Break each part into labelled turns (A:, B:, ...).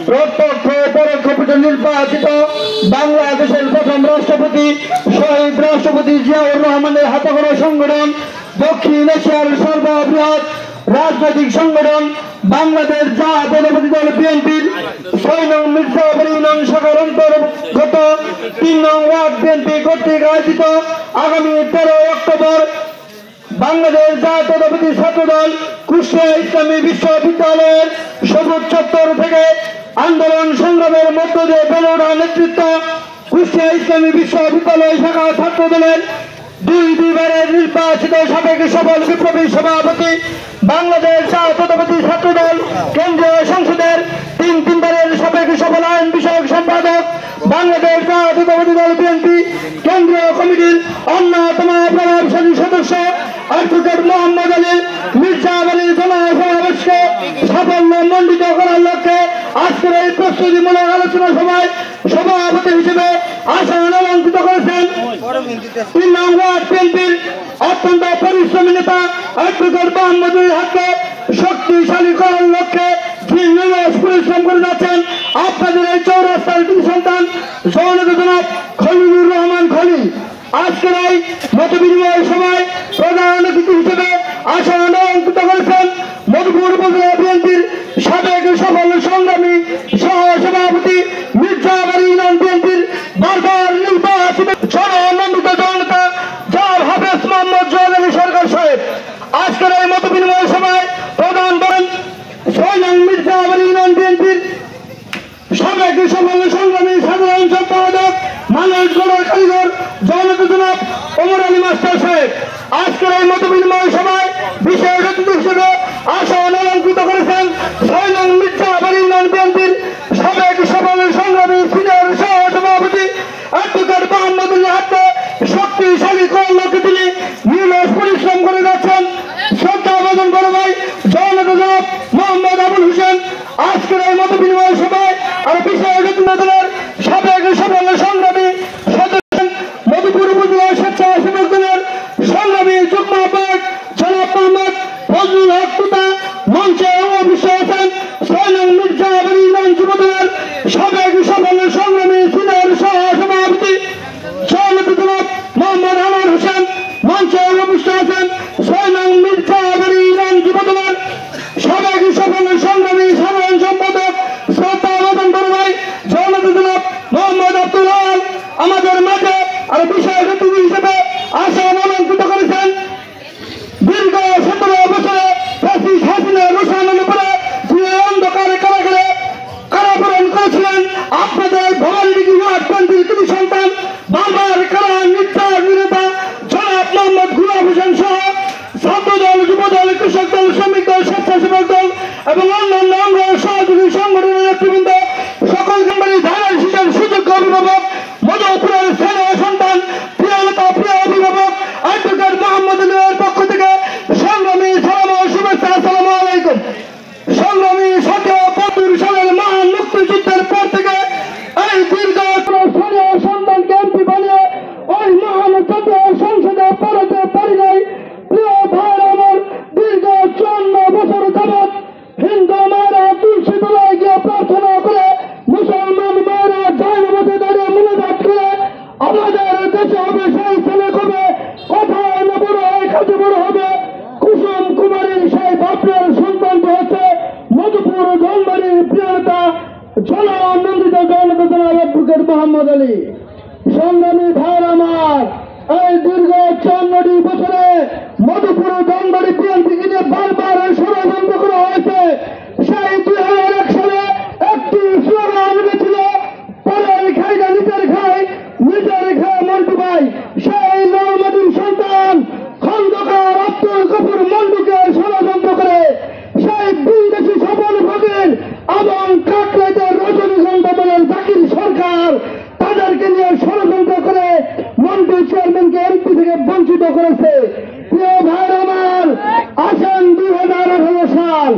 A: প্রত্যক্ষ পরোক্ষভাবে নির্বাচিত বাংলাদেশের প্রথম রাষ্ট্রপতি শহীদ রাষ্ট্রপতি জিয়াউর রহমানের হাতে গড়া সংগঠন দক্ষিণ এশিয়ার সর্ববৃহৎ রাজনৈতিক সংগঠন বাংলাদেশ জাতীয়তাবাদী দল বিএনপির ৬ নং মির্জাপুর ইউনিয়ন শাখার অন্তর্গত ৩ নং ওয়ার্ড বিএনপি কর্তৃক আয়োজিত আগামী ১৩ অক্টোবর বাংলাদেশ জাতীয়তাবাদী ছাত্রদল কুষ্টিয়া ইসলামী বিশ্ববিদ্যালয়ের সবুজ চত্বর থেকে আন্দোলন সংগ্রামের মধ্য দিয়ে বেড়ে ওঠা নেতৃত্ব কুষ্টিয়া ইসলামী বিশ্ববিদ্যালয় শাখা ছাত্রদলের দুইবারের নির্বাচিত সাবেক সফল বিপ্লবী সভাপতি বাংলাদেশ জাতীয়তাবাদী ছাত্রদল কেন্দ্রীয় সংসদের তিনবারের সাবেক সফল আইন বিষয়ক সম্পাদক বাংলাদেশ জাতীয়তাবাদী দল বিএনপি কেন্দ্রীয় কমিটির অন্যতম প্রভাবশালী সদস্য অ্যাডভোকেট মোহাম্মদ আলী মির্জাবাড়ির জনসমাবেশকে সাফল্য মণ্ডিত করার লক্ষ্যে আজকের এই প্রস্তুতিমূলক আলোচনা সভায় সভাপতি হিসেবে আসন অলঙ্কৃত করেছেন ৩ নং ওয়ার্ড বিএনপির অত্যন্ত পরিশ্রমী নেতা অ্যাডভোকেট মোহাম্মদ আলীর হাতকে শক্তিশালী করার লক্ষ্যে নিরলস পরিশ্রম করে যাচ্ছেন আপনাদের এই চৌরাস্তার সন্তান জননেতা জনাব খলিলুর রহমান খলি। আজকের এই মত বিনিময় সভায় প্রধান অতিথি হিসেবে আসন অলঙ্কৃত করেছেন মধুপুর উপজেলা বিএনপির সাবেক সফল সংগ্রামী সহ সভাপতি মির্জাবাড়ি ইউনিয়ন বিএনপির বারবার নির্বাচিত জননন্দিত জননেতা জনাব হাফেজ মোহাম্মদ জোয়াদ আলী সরকার সাহেব। আজকের এই মত বিনিময় সভায় প্রধান করেন ৬ নং মির্জাবাড়ি ইউনিয়ন বিএনপির সাবেক সফল সংগ্রামী সাধারণ সম্পাদক মানুষ গড়ার কারিগর জননেতা জনাব ওমর আলী মাস্টার সাহেব। আজকের এই মত বিনিময় সভায় বিশেষ অতিথি হিসেবে আসন অলঙ্কৃত করেছেন ৬ নং মির্জাবাড়ি ইউনিয়ন বিএনপির সাবেক সফল সংগ্রামী সিনিয়র সহ সভাপতি অ্যাডভোকেট মোহাম্মদ আলীর হাতে শক্তিশালী করার লক্ষ্যে তিনি নিরলস পরিশ্রম করে যাচ্ছেন শ্রদ্ধা আবেদন বড় ভাই জননেতা জনাব মোহাম্মদ আবুল হোসেন। আজকের এই মত বিনিময় সভায় আর বিশেষ অতিথি দলের সাবেক সফল সংগ্রামী সদস্য মধুপুর উপজেলা স্বেচ্ছাসেবক দলের সংগ্রামী যুগ্ম আহ্বায়ক জনাব মোহাম্মদ ফজলুল হক তুতা মঞ্চে অবশ্য আছেন ৬ নং মির্জাবাড়ি ইউনিয়ন যুব দলের সাবেক সফল সংগ্রামী সিনিয়র সহ সভাপতি জননেতা জনাব মোহাম্মদ আনোয়ার হোসেন মঞ্চে অবশ্য আছেন ৬ নং মির্জাবাড়ি ইউনিয়ন যুব দলের সাবেক সফল সংগ্রামী সাধারণ সম্পাদক শ্রদ্ধা আবেদন বড় ভাই জননেতা জনাব মোহাম্মদ আব্দুল আল। আমাদের মাঝে আর বিশেষ অতিথি হিসেবে আসন অলঙ্কৃত করেছেন দীর্ঘ ১৭ বছরে ফ্যাসিস্ট হাসিনা রোশানের উপরে যে অন্ধকারে কারাগারে কারাবরণ করেছিলেন আপনাদের ভবানীডিঘি ওয়ার্ড বিএনপির কৃতি সন্তান বারবার কারা নেতা জনাব মোহাম্মদ গুলাম হোসেন সহ ছাত্রদল যুবদল কৃষক দল শ্রমিক দল স্বেচ্ছাসেবক দল এবং অন্যান্য অঙ্গ সহযোগী সংগঠনের নেতৃবৃন্দ সকল মেম্বারি ধানের শীষের সুযোগ্য অভিভাবক মধুপুরের স্থানীয় সন্তান প্রিয় নেতা প্রিয় অভিভাবক অ্যাডভোকেট মোহাম্মদ আলীর পক্ষ থেকে সংগ্রামী সালাম ও শুভেচ্ছা। আসসালামু আলাইকুম। সংগ্রামী ৭৫ সালের মহান মুক্তিযুদ্ধের পর থেকে এই দীর্ঘ স্থানীয় সন্তানকে এমপি বানিয়ে ওই মহান জাতীয় সংসদে পড়াতে পারি নাই। প্রিয় ভাই আমার দীর্ঘ ৫৪ বছর যাবৎ হিন্দু মায়েরা তুলসী তলায় গিয়ে প্রার্থনা করে মুসলমান মায়েরা জায়নামাজে দাঁড়িয়ে মুনাজাত করে আমাদের দেশে হবে সেই ছেলে কবে কোথায় না বড় হয় কাজে বড় হবে কুসুম কুমারীর সেই ভাবনার সন্তানটি হচ্ছে মধুপুর ধনবাড়ির প্রিয় নেতা জননন্দিত জননেতা জনাব অ্যাডভোকেট মোহাম্মদ আলী। সংগ্রামী ভাইয়ের আমার এই দীর্ঘ ৫৪টি বছরে মধুপুর ধনবাড়ি বিএনপিকে নিয়ে বারবার ষড়যন্ত্র করা হয়েছে। সেই ২০০১ সালে একটি স্লোগান উঠেছিল পরের খাই না নিজের খাই নিজের খায় মন্টু ভাই। সেই নরমাদির সন্তান খন্দকার আব্দুল গফুর মন্টুকে ষড়যন্ত্র করে সেই বিদেশি সফল ভোগের এবং কাকরাইতের রজনীগন্ধা দলের জাকির সরকার তাদেরকে নিয়ে ষড়যন্ত্র করে মন্টু চেয়ারম্যানকে এমপি থেকে বঞ্চিত করেছে। প্রিয় ভাইয়ের আমার আসেন ২০১৮ সাল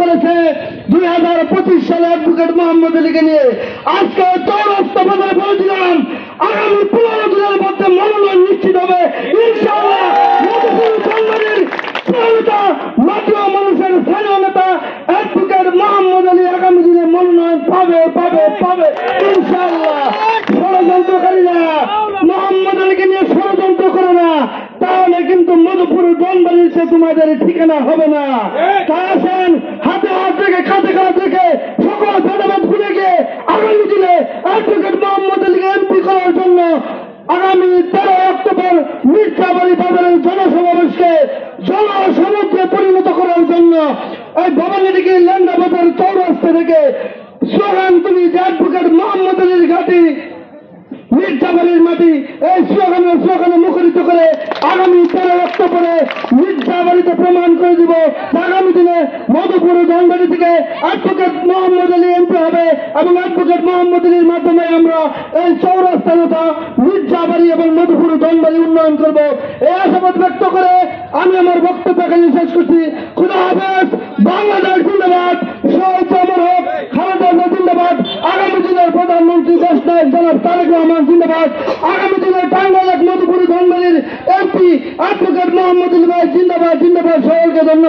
A: করেছে 2025 সালে অ্যাডভোকেট মোহাম্মদ আলীকে নিয়ে। আজকে চৌরাস্তা বাজারে বলেছিলাম আগামী 15 দিনের মধ্যে মনোনয়ন নিশ্চিত হবে ইনশাআল্লাহ। মধুপুর জঙ্গলের প্রিয়নেতা মাটি ও মানুষের স্থানীয় নেতা অ্যাডভোকেট মোহাম্মদ আলী আগামী দিনে মনোনয়ন পাবে পাবে পাবে ইনশাআল্লাহ। ষড়যন্ত্রকারীরা মোহাম্মদ আলীকে নিয়ে ষড়যন্ত্র করে না, তাহলে কিন্তু মধুপুর জনবাড়িতে তোমাদের ঠিকানা হবে না। আসেন হাতে হাত রেখে কাঁধে কাঁধ রেখে সকল ভেদাভেদ ভুলে গিয়ে আগামী দিনে অ্যাডভোকেট মোহাম্মদ আলীকে এমপি করার জন্য আগামী 13 অক্টোবর মির্জাবাড়ি বাজারের জনসমাবেশকে জনসমুদ্রে পরিণত করার জন্য এই ভবানীদিঘি ল্যাংড়া বাজার চৌরাস্তা থেকে স্লোগান তুমি যে অ্যাডভোকেট মোহাম্মদ আলীর ঘাঁটি মির্জাবাড়ির মাটি, এই স্লোগানে মুখরিত করে আগামী 13 অক্টোবরে মির্জাবাড়িতে প্রমাণ করে দিব আগামী দিনে মধুপুর জনবাড়ি থেকে অ্যাডভোকেট মোহাম্মদ আলী এমপি হবে এবং অ্যাডভোকেট মোহাম্মদ আলীর মাধ্যমে আমরা এই চৌরাস্তা তথা মির্জাবাড়ি এবং মধুপুর জনবাড়ি উন্নয়ন করব। এই আশাবাদ ব্যক্ত করে আমি আমার বক্তব্য এখানে শেষ করছি। খুদা হাফেজ। বাংলাদেশ জিন্দাবাদ। শহীদ অমর হোক খালেদা জিয়া জিন্দাবাদ। আগামী দিনের প্রধানমন্ত্রী দেশনায়ক জনাব তারেক রহমান জিন্দাবাদ। আগামী দিনের টাঙ্গাইল মধুপুর জনবাড়ির এমপি অ্যাডভোকেট মোহাম্মদ আলী ভাই জিন্দাবাদ জিন্দাবাদ। সকলকে ধন্যবাদ।